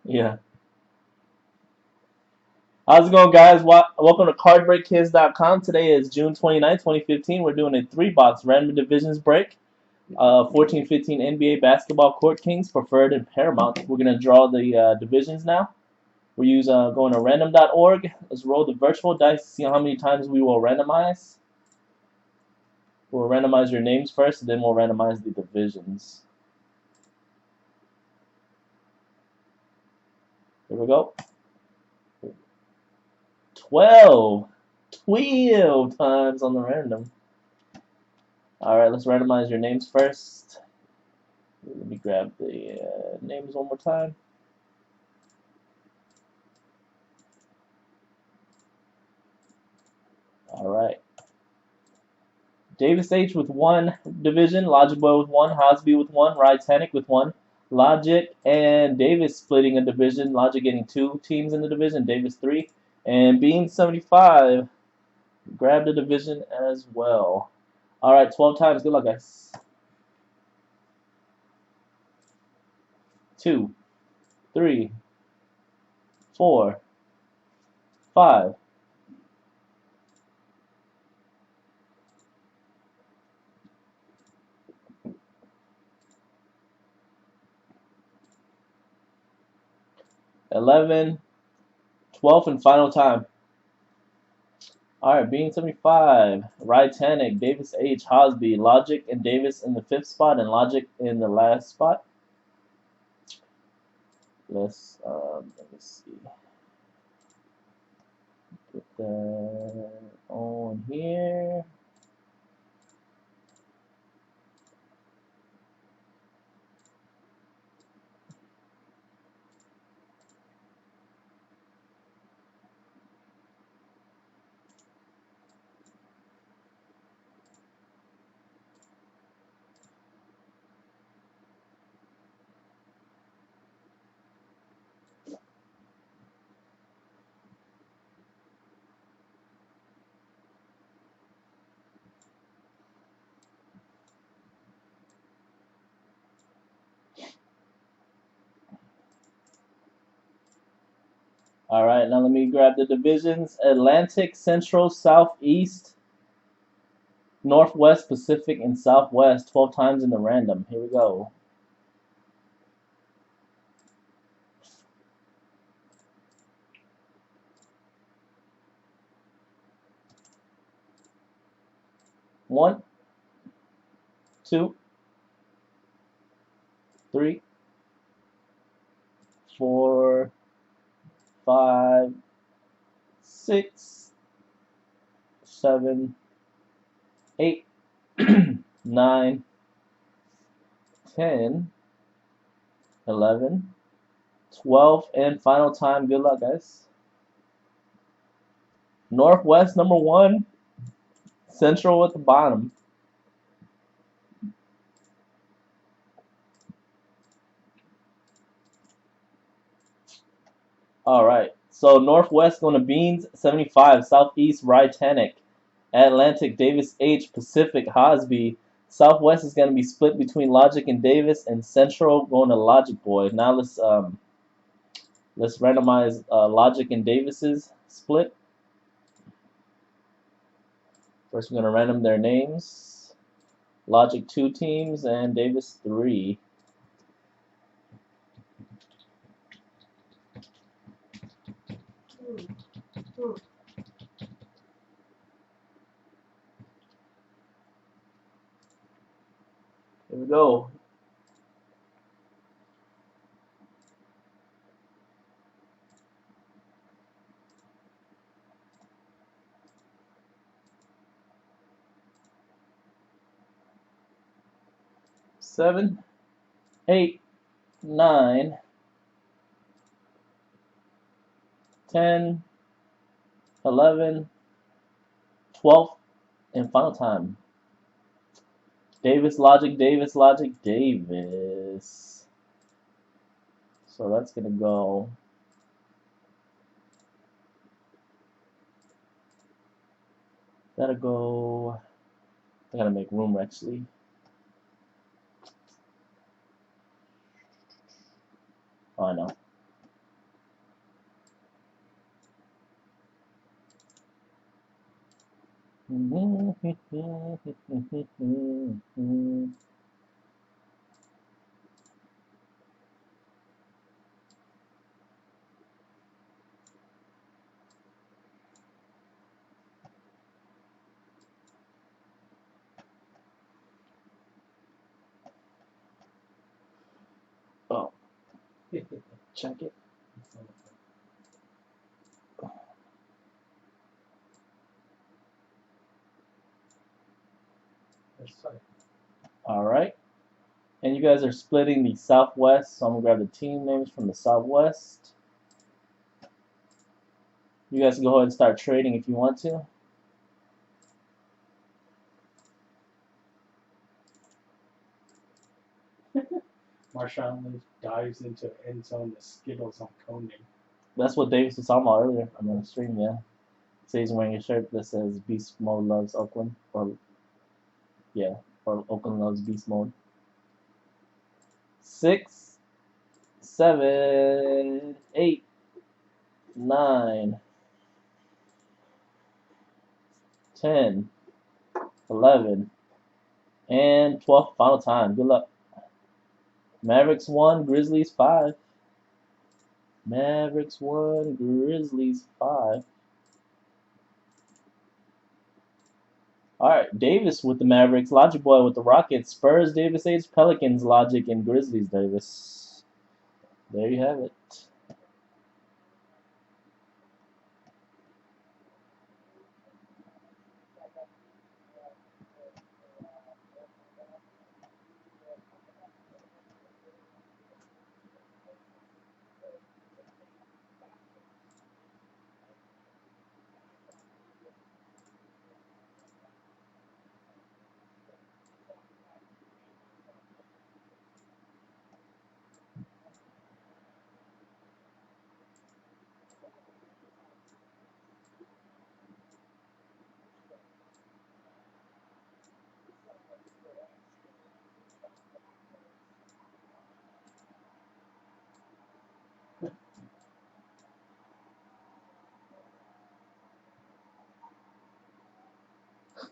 Yeah. How's it going, guys? Welcome to CardBreakKids.com. Today is June 29th, 2015. We're doing a three-box random divisions break. 14-15 NBA Basketball Court Kings, Preferred, and Paramount. We're going to draw the divisions now. We use going to random.org. Let's roll the virtual dice to see how many times we will randomize. We'll randomize your names first, and then we'll randomize the divisions. Here we go. 12. 12 times on the random. Alright, let's randomize your names first. Let me grab the names one more time. Alright. Davis H with 1 division, Logic Boy with 1, Hosby with 1, Rytanic with 1. Logic and Davis splitting a division, Logic getting 2 teams in the division, Davis 3. And Bean 75 grabbed a division as well. Alright, 12 times. Good luck, guys. 2, 3, 4, 5, 11, 12th and final time. Alright, Bean 75, Rytanic, Davis H, Hosby, Logic and Davis in the 5th spot, and Logic in the last spot. Let me see. Put that on here. Alright, now let me grab the divisions. Atlantic, Central, Southeast, Northwest, Pacific, and Southwest. 12 times in the random. Here we go. One, 2, 3, 4, 5, 6, 7, 8, 9, 10, 11, 12, and final time. Good luck, guys. Northwest, number 1. Central at the bottom. Alright. So Northwest going to Beans, 75. Southeast, Rytanic. Atlantic, Davis H. Pacific, Hosby. Southwest is going to be split between Logic and Davis, and Central going to Logic Boy. Now let's randomize Logic and Davis's split. First, we're going to random their names. Logic 2 teams and Davis 3. Here we go. Seven, 8, 9, 10, 11, 12, and final time. Davis, Logic, Davis, Logic, Davis. So that's going to go. That'll go. I gotta make room actually. Oh, I know. Oh, check it. All right. And you guys are splitting the Southwest, so I'm gonna grab the team names from the Southwest. You guys can go ahead and start trading if you want to. Marshawn Lynch dives into end zone the Skittles on Koenig. That's what Davis was talking about earlier on the stream, yeah. So he's wearing a shirt that says Beast Mode loves Oakland, or yeah, or Oakland loves Beast Mode. 6, 7, 8, 9, 10, 11, and 12th final time. Good luck. Mavericks 1, Grizzlies 5. Mavericks 1, Grizzlies 5. Alright, Davis with the Mavericks, Logic Boy with the Rockets, Spurs, Davis H, Pelicans, Logic, and Grizzlies, Davis. There you have it.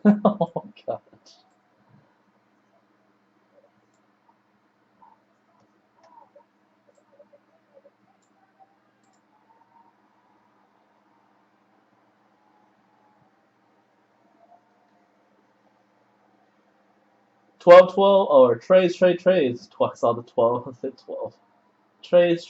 Oh, God. Twelve, 12, or trades. Twice saw the 12. I said 12. Trades.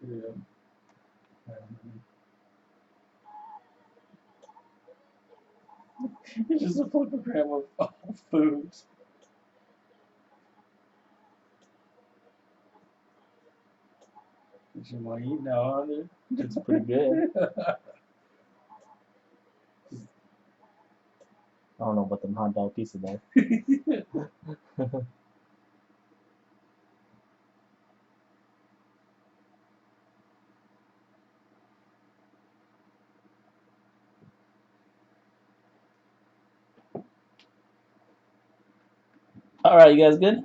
Yeah. It's just a photogram of foods. That you might eat now, huh? It's pretty good. I don't know about them hot dog pieces though. All right, you guys good?